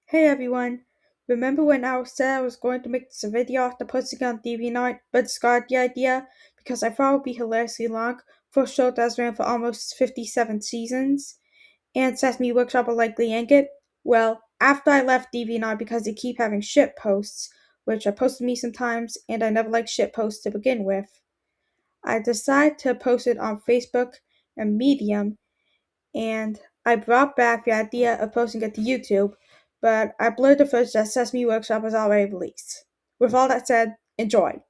Hey everyone! Remember when I said I was going to make this a video after posting on DeviantArt, but discarded the idea because I thought it would be hilariously long for a show that's ran for almost 57 seasons, and Sesame Workshop will likely yank it? Well, after I left DeviantArt because they keep having shit posts, which are posted to me sometimes, and I never liked shit posts to begin with, I decided to post it on Facebook and Medium, and I brought back the idea of posting it to YouTube, but I blurred the footage that Sesame Workshop was already released. With all that said, enjoy.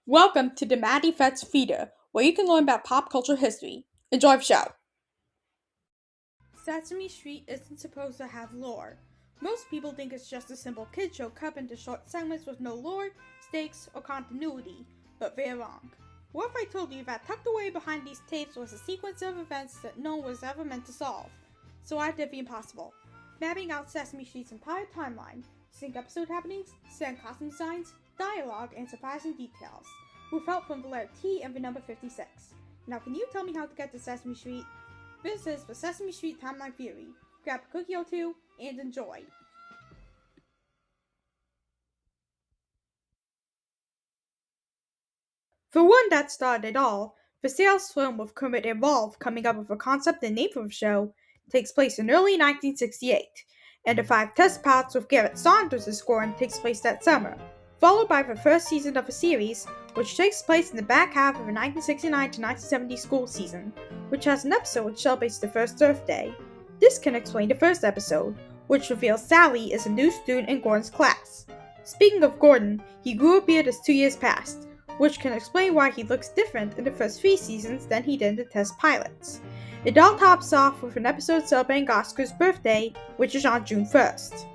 Welcome to the Maddie Fet's Feeder, where you can learn about pop culture history. Enjoy the show. Sesame Street isn't supposed to have lore. Most people think it's just a simple kid show cut into short segments with no lore, stakes, or continuity, but they're wrong. What if I told you that tucked away behind these tapes was a sequence of events that no one was ever meant to solve? So I did the impossible, mapping out Sesame Street's entire timeline, sync episode happenings, stand costume designs, dialogue, and surprising details, with help from the letter T and the number 56. Now can you tell me how to get to Sesame Street? This is the Sesame Street Timeline Theory. Grab a cookie or two, and enjoy. The one that started it all, the sales film with Kermit and Rolf coming up with a concept and name for the show, takes place in early 1968, and the 5 test pilots with Garrett Saunders as scoring takes place that summer, followed by the first season of the series, which takes place in the back half of the 1969 to 1970 school season, which has an episode which celebrates the first Earth Day. This can explain the first episode, which reveals Sally is a new student in Gordon's class. Speaking of Gordon, he grew a beard as 2 years passed, which can explain why he looks different in the first 3 seasons than he did in the test pilots. It all tops off with an episode celebrating Oscar's birthday, which is on June 1st.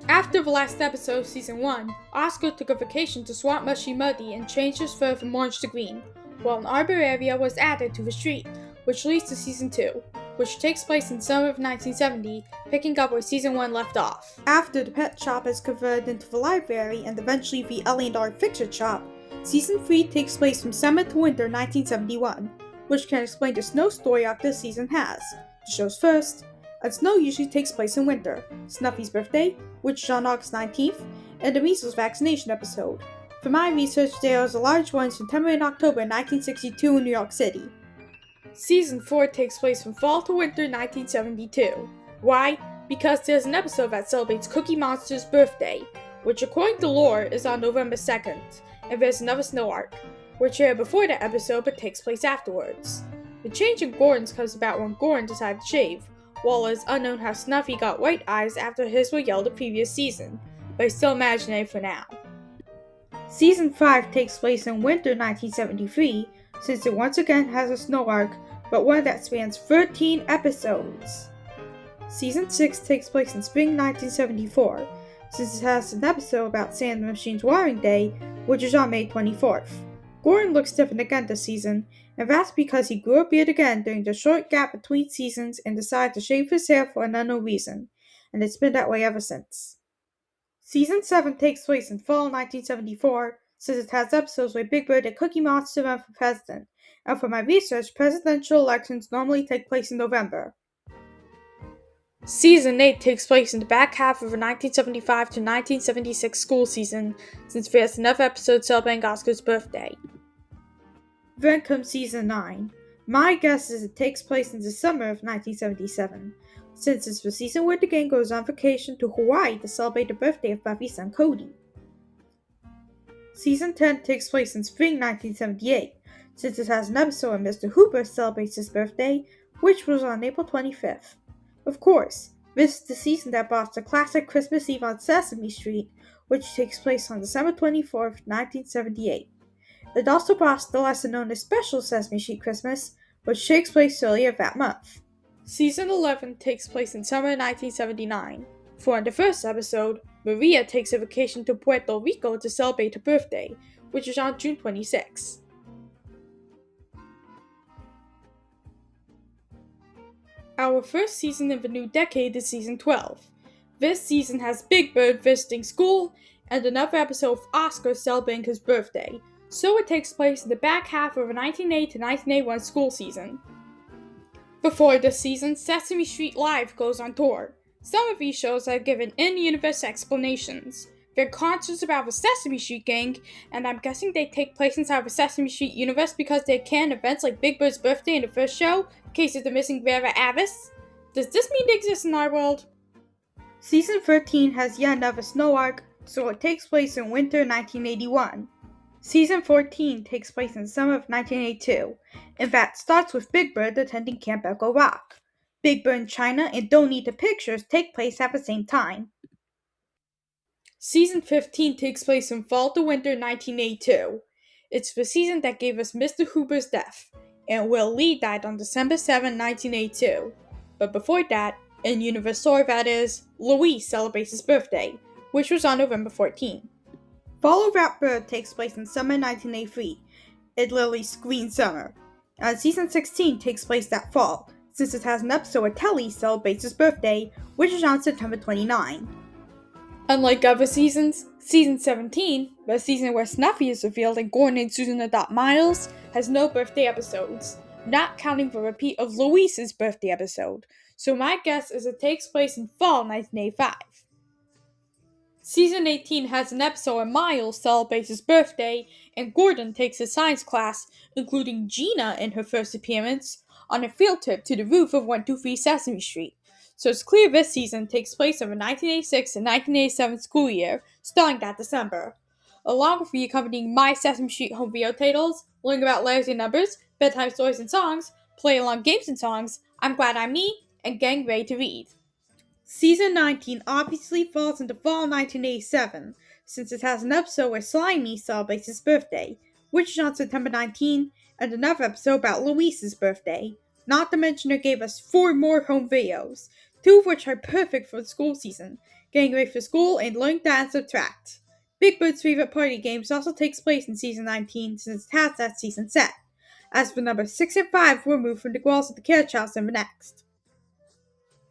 After the last episode of Season 1, Oscar took a vacation to Swamp Mushy Muddy and changed his fur from orange to green, while an arbor area was added to the street, which leads to Season 2, which takes place in summer of 1970, picking up where Season 1 left off. After the pet shop is converted into the library and eventually the Ellie and Art Fixture Shop, Season 3 takes place from summer to winter 1971, which can explain the snow story arc this season has. The show's first, and snow usually takes place in winter, Snuffy's birthday, which is on August 19th, and the measles vaccination episode. For my research, there was a large one in September and October 1962 in New York City. Season 4 takes place from fall to winter 1972. Why? Because there's an episode that celebrates Cookie Monster's birthday, which according to lore is on November 2nd, and there's another snow arc, which aired before that episode but takes place afterwards. The change in Gordon's comes about when Gordon decided to shave, while it's unknown how Snuffy got white eyes after his were yellow the previous season, but it's still imaginary for now. Season 5 takes place in winter 1973, since it once again has a snow arc, but one that spans 13 episodes. Season 6 takes place in spring 1974, since it has an episode about Sand Machine's Wiring Day, which is on May 24th. Gordon looks different again this season, and that's because he grew a beard again during the short gap between seasons and decided to shave his hair for an unknown reason, and it's been that way ever since. Season 7 takes place in fall 1974, since it has episodes where Big Bird and Cookie Monster run for president, and for my research, presidential elections normally take place in November. Season 8 takes place in the back half of the 1975 to 1976 school season, since there's another episode celebrating Oscar's birthday. Then comes Season 9. My guess is it takes place in the summer of 1977, since it's the season where the gang goes on vacation to Hawaii to celebrate the birthday of Buffy's son Cody. Season 10 takes place in spring 1978, since it has an episode where Mr. Hooper celebrates his birthday, which was on April 25th. Of course, this is the season that brought the classic Christmas Eve on Sesame Street, which takes place on December 24th, 1978. It also brought the lesser known as Special Sesame Street Christmas, which takes place earlier that month. Season 11 takes place in summer 1979. For in the first episode, Maria takes a vacation to Puerto Rico to celebrate her birthday, which is on June 26. Our first season in the new decade is Season 12. This season has Big Bird visiting school, and another episode of Oscar celebrating his birthday, so it takes place in the back half of the 1980 to 1981 school season. Before this season, Sesame Street Live goes on tour. Some of these shows have given in-universe explanations. They're concerts about the Sesame Street gang, and I'm guessing they take place inside the Sesame Street universe because they can events like Big Bird's birthday in the first show, Case of the Missing Vera Avis. Does this mean they exist in our world? Season 13 has yet another snow arc, so it takes place in winter 1981. Season 14 takes place in summer of 1982, and that starts with Big Bird attending Camp Echo Rock. Big Bird in China and Don't Need the Pictures take place at the same time. Season 15 takes place in fall to winter 1982. It's the season that gave us Mr. Hooper's death, and Will Lee died on December 7, 1982. But before that, in Universe Story that is, Louise celebrates his birthday, which was on November 14. Follow That Bird takes place in summer 1983. It literally screams summer. And season 16 takes place that fall, since it has an episode where Telly celebrates his birthday, which is on September 29. Unlike other seasons, season 17, the season where Snuffy is revealed and Gordon and Susan adopt Miles, has no birthday episodes, not counting the repeat of Louise's birthday episode, so my guess is it takes place in fall 1985. Season 18 has an episode where Miles celebrates his birthday and Gordon takes his science class, including Gina in her first appearance, on a field trip to the roof of 123 Sesame Street. So it's clear this season takes place over 1986 and 1987 school year, starting that December. Along with the accompanying My Sesame Street home video titles, learning about letters and numbers, bedtime stories and songs, play along games and songs, I'm Glad I'm Me, and Getting Ready to Read. Season 19 obviously falls into fall 1987, since it has an episode where Slimy celebrates his birthday, which is on September 19, and another episode about Louise's birthday. Not to mention it gave us 4 more home videos, 2 of which are perfect for the school season, Getting Ready for School and Learning to Add and Subtract. Big Bird's favorite party games also takes place in season 19 since it has that season set, as for numbers 6 and 5 were moved from the walls of the carriage house in the next.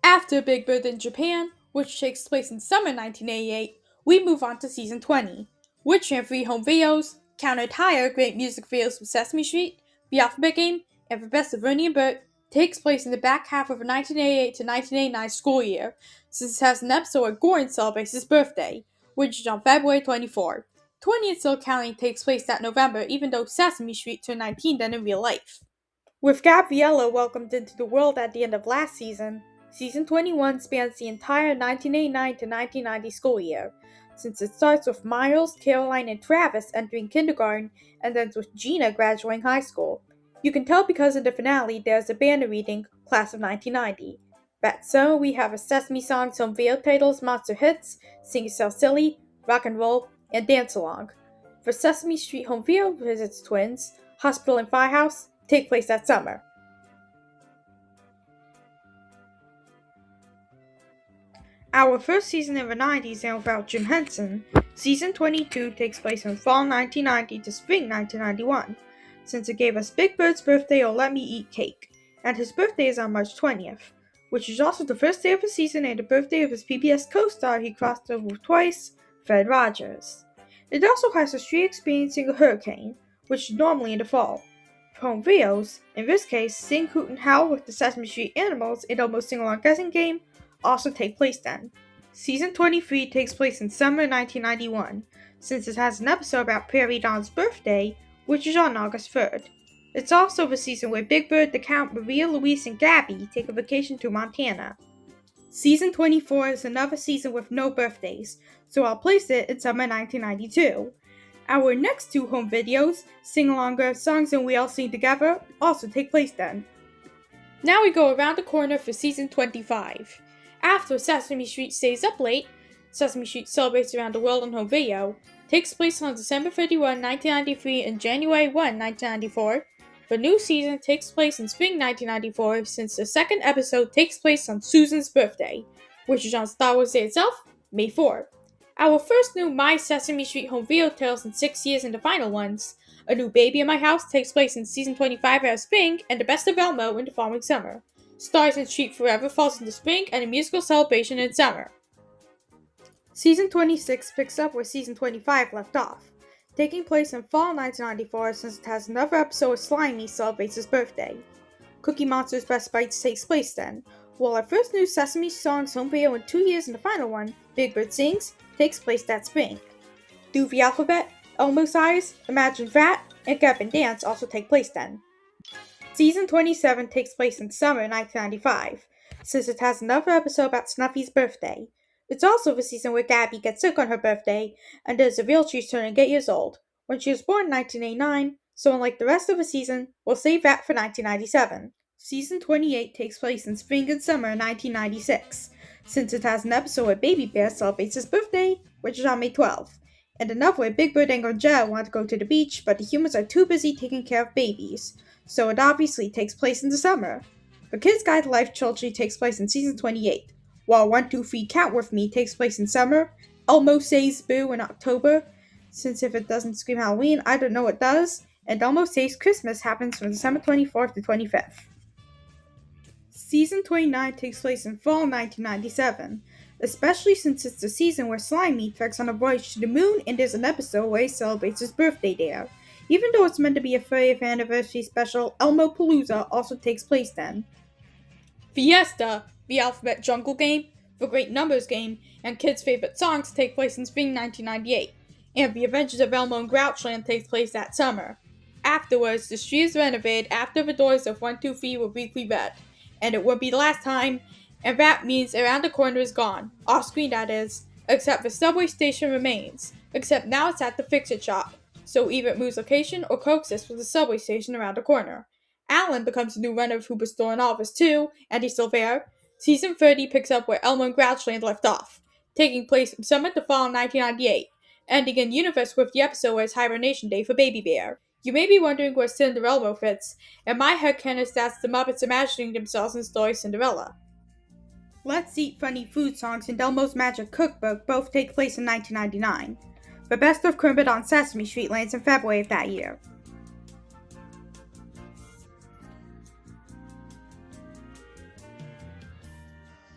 After Big Bird in Japan, which takes place in summer 1988, we move on to season 20, which ran 3 home videos, counted higher great music videos with Sesame Street, The Alphabet Game, and The Best of Ernie and Bert, takes place in the back half of the 1988 to 1989 school year, since it has an episode where Gordon celebrates his birthday, which is on February 24. 20 and Still Counting takes place that November, even though Sesame Street turned 19 then in real life. With Gabriella welcomed into the world at the end of last season, Season 21 spans the entire 1989 to 1990 school year, since it starts with Miles, Caroline, and Travis entering kindergarten and ends with Gina graduating high school. You can tell because in the finale there's a banner reading Class of 1990. That summer we have a Sesame Songs home video titles, Monster Hits, Sing Yourself Silly, Rock and Roll, and Dance Along. For Sesame Street home video visits twins, Hospital and Firehouse take place that summer. Our first season in the 90s and without Jim Henson, Season 22 takes place from fall 1990 to spring 1991, since it gave us Big Bird's birthday or Let Me Eat Cake, and his birthday is on March 20th, which is also the first day of the season and the birthday of his PBS co-star he crossed over with twice, Fred Rogers. It also has the street experiencing a hurricane, which is normally in the fall. For home videos, in this case, Sing, Hoot, and Howl with the Sesame Street animals and Almost Sing Along Guessing Game also take place then. Season 23 takes place in summer 1991, since it has an episode about Prairie Dawn's birthday, which is on August 3rd. It's also the season where Big Bird, the Count, Maria, Louise, and Gabby take a vacation to Montana. Season 24 is another season with no birthdays, so I'll place it in summer 1992. Our next 2 home videos, Sing Along Songs and We All Sing Together, also take place then. Now we go around the corner for season 25. After Sesame Street stays up late, Sesame Street Celebrates Around the World on home video, takes place on December 31, 1993 and January 1, 1994. The new season takes place in spring 1994 since the second episode takes place on Susan's birthday, which is on Star Wars Day itself, May 4. Our first new My Sesame Street home video tales in 6 years and the final ones, A New Baby in My House takes place in season 25 out of spring and The Best of Elmo in the following summer. Stars and Street Forever falls into spring and a musical celebration in summer. Season 26 picks up where Season 25 left off, taking place in fall 1994 since it has another episode where Slimy celebrates his birthday. Cookie Monster's Best Bites takes place then, Well, our first new Sesame Songs home video in 2 years and the final one, Big Bird Sings, takes place that spring. Do the Alphabet, Elmo's Eyes, Imagine That, and Get Up and Dance also take place then. Season 27 takes place in summer 1995, since it has another episode about Snuffy's birthday. It's also the season where Gabby gets sick on her birthday, and there's a reveal she's turning 8 years old, when she was born in 1989, so unlike the rest of the season, we'll save that for 1997. Season 28 takes place in spring and summer 1996, since it has an episode where Baby Bear celebrates his birthday, which is on May 12th, and another where Big Bird and Angel want to go to the beach, but the humans are too busy taking care of babies, so it obviously takes place in the summer. The Kids Guide to Life trilogy takes place in season 28, while 1, 2, 3 Count With Me takes place in summer, Elmo Says Boo in October, since if it doesn't scream Halloween, I don't know what does, and Elmo Says Christmas happens from December 24th to 25th. Season 29 takes place in fall 1997, especially since it's the season where Slimy treks on a voyage to the moon and there's an episode where he celebrates his birthday there. Even though it's meant to be a 30th anniversary special, Elmo Palooza also takes place then. Fiesta, the Alphabet Jungle Game, the Great Numbers Game, and Kids' Favorite Songs take place in spring 1998, and The Adventures of Elmo and Grouchland takes place that summer. Afterwards, the street is renovated after the doors of 1, 2, 3 were briefly read, and it won't be the last time, and that means Around the Corner is gone, off screen that is, except the subway station remains, except now it's at the Fix-It Shop, so either it moves location or coexists with the subway station around the corner. Alan becomes the new runner of Hooper Store and Office too, and he's still there. Season 30 picks up where Elmo and Grouchland left off, taking place from summer to fall in 1998, ending in universe with the episode where it's hibernation day for Baby Bear. You may be wondering where Cinderella fits, and my headcanon is that's the Muppets imagining themselves in the story Cinderella. Let's Eat Funny Food Songs and Elmo's Magic Cookbook both take place in 1999. The Best of Kermit on Sesame Street lands in February of that year.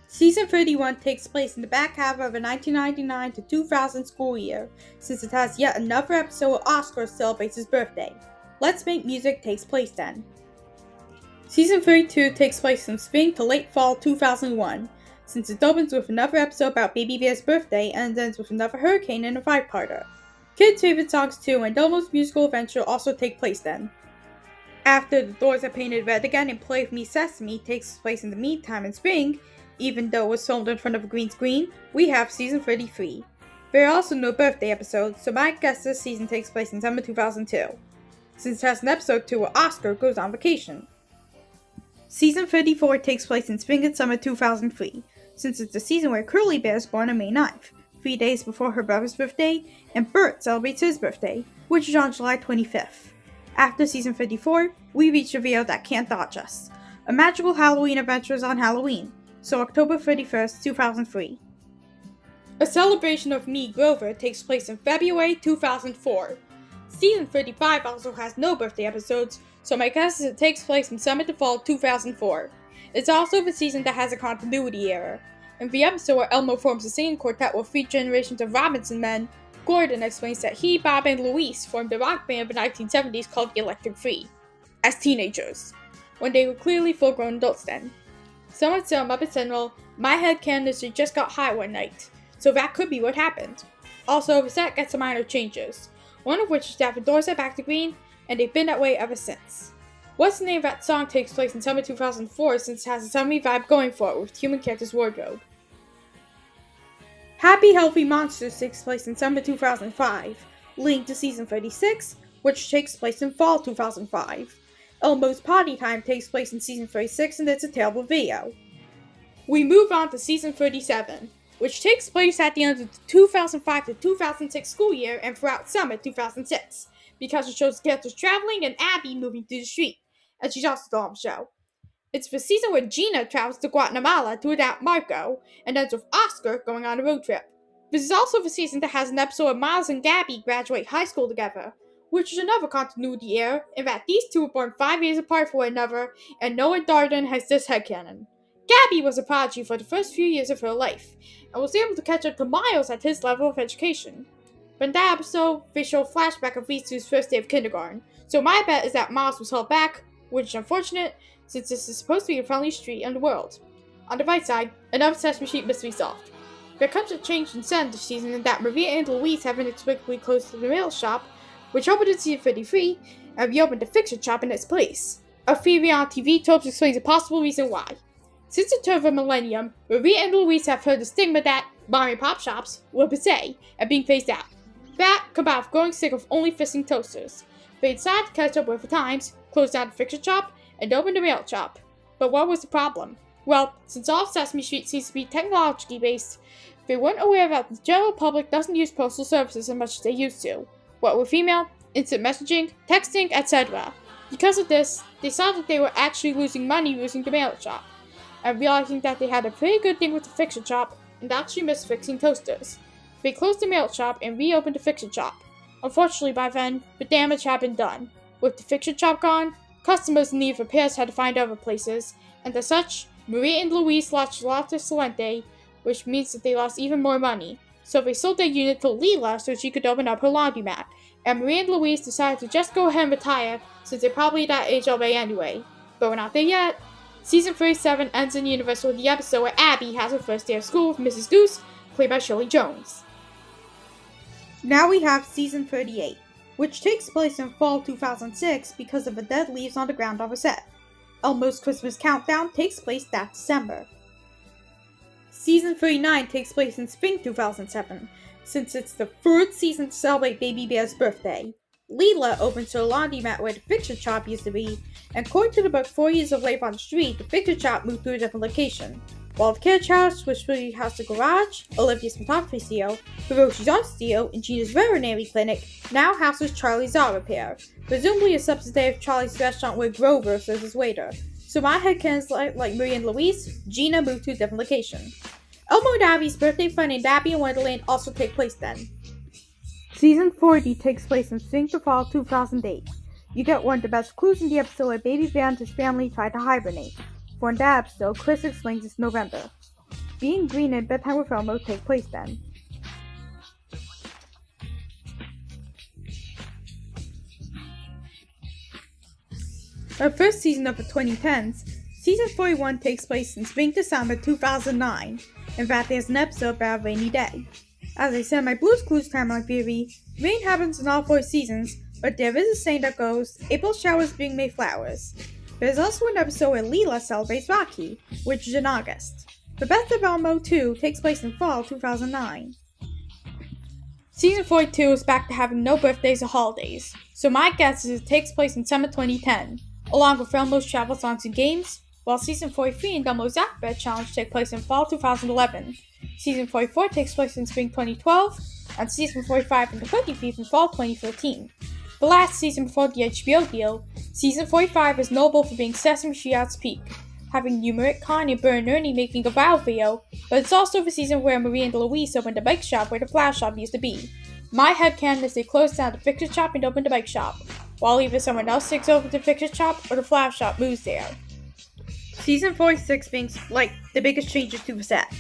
Season 31 takes place in the back half of the 1999 to 2000 school year, since it has yet another episode where Oscar celebrates his birthday. Let's Make Music takes place then. Season 32 takes place from spring to late fall 2001, since it opens with another episode about Baby Bear's birthday and ends with another hurricane and a 5-parter. Kids' Favorite Songs 2 and Elmo's Musical Adventure also take place then. After The Doors Are Painted Red Again and Play With Me Sesame takes place in the meantime in spring, even though it was filmed in front of a green screen, we have Season 33. There are also no birthday episodes, so my guess this season takes place in summer 2002, since it has an episode 2 where Oscar goes on vacation. Season 34 takes place in spring and summer 2003, since it's the season where Curly Bear is born on May 9th, 3 days before her brother's birthday, and Bert celebrates his birthday, which is on July 25th. After Season 34, we reach a video that can't dodge us. A Magical Halloween Adventure is on Halloween, so October 31st, 2003. A Celebration of Me, Grover takes place in February 2004. Season 35 also has no birthday episodes, so my guess is it takes place in summer to fall 2004. It's also the season that has a continuity error. In the episode where Elmo forms a singing quartet with 3 generations of Robinson men, Gordon explains that he, Bob, and Luis formed a rock band in the 1970s called the Electric Three, as teenagers, when they were clearly full-grown adults then. Someone said on Muppet Central, my headcanon is they just got high one night, so that could be what happened. Also, the set gets some minor changes, one of which is that the doors are back to green, and they've been that way ever since. What's the Name of That song takes place in summer 2004 since it has a summery vibe going for it with human characters' wardrobe. Happy Healthy Monsters takes place in summer 2005, leading to season 36, which takes place in fall 2005. Elmo's Potty Time takes place in season 36 and it's a terrible video. We move on to season 37, which takes place at the end of the 2005 to 2006 school year and throughout summer 2006, because it shows characters traveling and Abby moving through the street, and she's also still on the show. It's the season where Gina travels to Guatemala to adopt Marco, and ends with Oscar going on a road trip. This is also the season that has an episode where Miles and Gabby graduate high school together, which is another continuity error, in that these two were born 5 years apart from one another, and Noah Darden has this headcanon. Gabby was a prodigy for the first few years of her life, and was able to catch up to Miles at his level of education. But in that episode, they show a flashback of these two's first day of kindergarten, so my bet is that Miles was held back, which is unfortunate, since this is supposed to be a friendly street in the world. On the right side, another Sesame Street mystery solved. There comes a change in set this season in that Maria and Louise have inexplicably closed the mail shop, which opened in season 53, and reopened the fiction shop in its place. A theory on TV tropes explains a possible reason why. Since the turn of the millennium, Maria and Louise have heard the stigma that mom and pop shops were passé and being phased out. That, combined with growing sick of only fisting toasters, they decided to catch up with the times, close down the fiction shop, and open the mail shop. But what was the problem? Well, since all of Sesame Street seems to be technologically based, they weren't aware that the general public doesn't use postal services as much as they used to. What with email, instant messaging, texting, etc. Because of this, they saw that they were actually losing money using the mail shop, and realizing that they had a pretty good thing with the fiction shop and actually missed fixing toasters. They closed the mail shop and reopened the fiction shop. Unfortunately, by then, the damage had been done. With the fiction shop gone, customers in need of repairs had to find other places, and as such, Maria and Louise lost Lotte Salente, which means that they lost even more money. So they sold their unit to Leela so she could open up her laundromat, and Maria and Louise decided to just go ahead and retire since they're probably that age already anyway. But we're not there yet. Season 37 ends in the universe with the episode where Abby has her first day of school with Mrs. Goose, played by Shirley Jones. Now we have Season 38, which takes place in fall 2006 because of the dead leaves on the ground of a set. Elmo's Christmas Countdown takes place that December. Season 39 takes place in spring 2007, since it's the third season to celebrate Baby Bear's birthday. Leela opens her laundromat where the fiction shop used to be, and according to the book 4 Years of Life on the Street, the fiction shop moved to a different location. While the carriage house, which really has the garage, Olivia's photography studio, Hiroshi's art studio, and Gina's veterinary clinic, now houses Charlie's Auto Repair, presumably a subsidiary of Charlie's restaurant where Grover serves as waiter. So my headcanon is like Maria and Louise, Gina moved to a different location. Elmo and Abby's birthday fun in Abby and Wonderland also take place then. Season 40 takes place in spring to fall 2008. You get one of the best clues in the episode where Baby Bear and his family try to hibernate. For in that episode, Chris explains it's November. Being Green and Bedtime with Elmo take place then. Our first season of the 2010s, Season 41 takes place in spring to summer 2009. In fact, there's an episode about a rainy day. As I said in my Blue's Clues timeline theory, rain happens in all 4 seasons, but there is a saying that goes, April showers bring May flowers. There's also an episode where Leela celebrates Rocky, which is in August. The Best of Elmo 2 takes place in fall 2009. Season 42 is back to having no birthdays or holidays, so my guess is it takes place in summer 2010, along with Elmo's travel songs and games, while Season 43 and Elmo's Alphabet Challenge take place in fall 2011. Season 44 takes place in spring 2012, and Season 45 and the 55th in fall 2013. The last season before the HBO deal, Season 45 is notable for being Sesame Street at its peak, having Numeric Con and Bert and Ernie making a viral video, but it's also the season where Maria and Louise opened the bike shop where the Flash shop used to be. My headcanon is they closed down the fiction shop and opened the bike shop, while either someone else takes over the fiction shop or the Flash shop moves there. Season 46 being like the biggest changes to the set.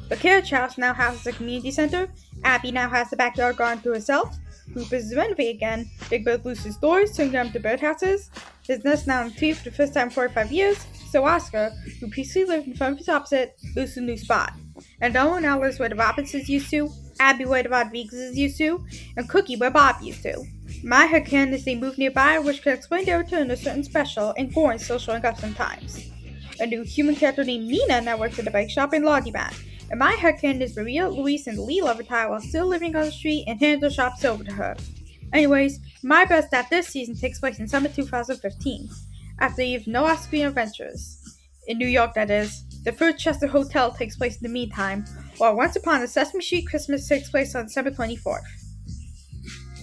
The carriage house now houses a community center, Abby now has the backyard garden to herself, Hoop is renovated again, Big Bird loses his doors, turning them to birdhouses, his nest now in a tree for the first time in 45 years, so Oscar, who previously lived in front of his opposite, moves to a new spot. And Elmo now lives where the Robinsons used to, Abby where the Rodriguezes used to, and Cookie where Bob used to. My headcanon is they move nearby, which could explain their return to certain special, and Goran still showing up sometimes. A new human character named Nina now works at the bike shop and laundromat. And my headcanon is Maria, Louise, and Leela retire while still living on the street and hand their shops over to her. Anyways, my best at this season takes place in summer 2015, after they have no off-screen adventures. In New York, that is. The third Chester Hotel takes place in the meantime, while Once Upon a Sesame Street Christmas takes place on December 24th.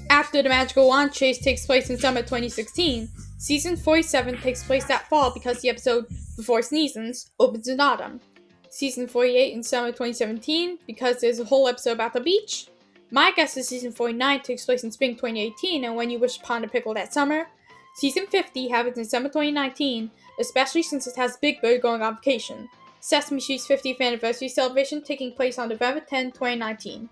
After the Magical Wand Chase takes place in summer 2016, Season 47 takes place that fall because the episode Before Sneezins opens in autumn. Season 48 in summer 2017 because there's a whole episode about the beach. My guess is Season 49 takes place in spring 2018 and When You Wish Upon a Pickle that summer. Season 50 happens in summer 2019, especially since it has Big Bird going on vacation. Sesame Street's 50th anniversary celebration taking place on November 10, 2019.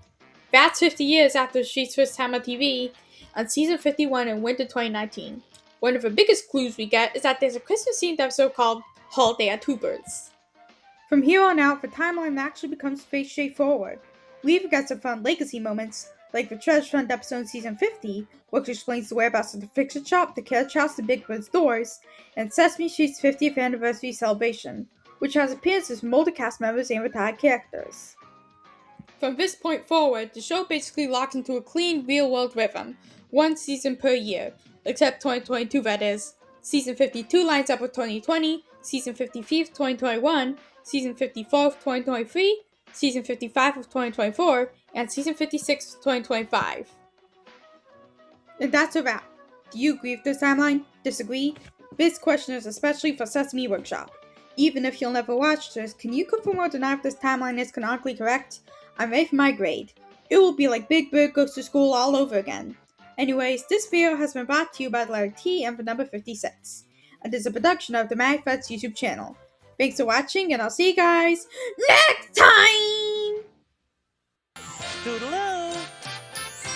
That's 50 years after the Street's first time on TV, and Season 51 in winter 2019. One of the biggest clues we get is that there's a Christmas-themed episode called Holiday at Two Birds. From here on out, the timeline actually becomes pretty straightforward. We even get some fun legacy moments, like the Treasure Hunt episode in Season 50, which explains the whereabouts of the Fix-It Shop, the Carriage House, and Big Bird's doors, and Sesame Street's 50th anniversary celebration, which has appearances from older cast members and retired characters. From this point forward, the show basically locks into a clean, real-world rhythm, one season per year, except 2022 that is. Season 52 lines up with 2020, Season 53 with 2021, Season 54 with 2023, Season 55 with 2024, and Season 56 with 2025. And that's a wrap. Do you agree with this timeline? Disagree? This question is especially for Sesame Workshop. Even if you'll never watch this, can you confirm or deny if this timeline is canonically correct? I'm ready for my grade. It will be like Big Bird Goes to School all over again. Anyways, this video has been brought to you by Larry T and the number 56, and is a production of the Mad Fats YouTube channel. Thanks for watching, and I'll see you guys next time! Toodaloo!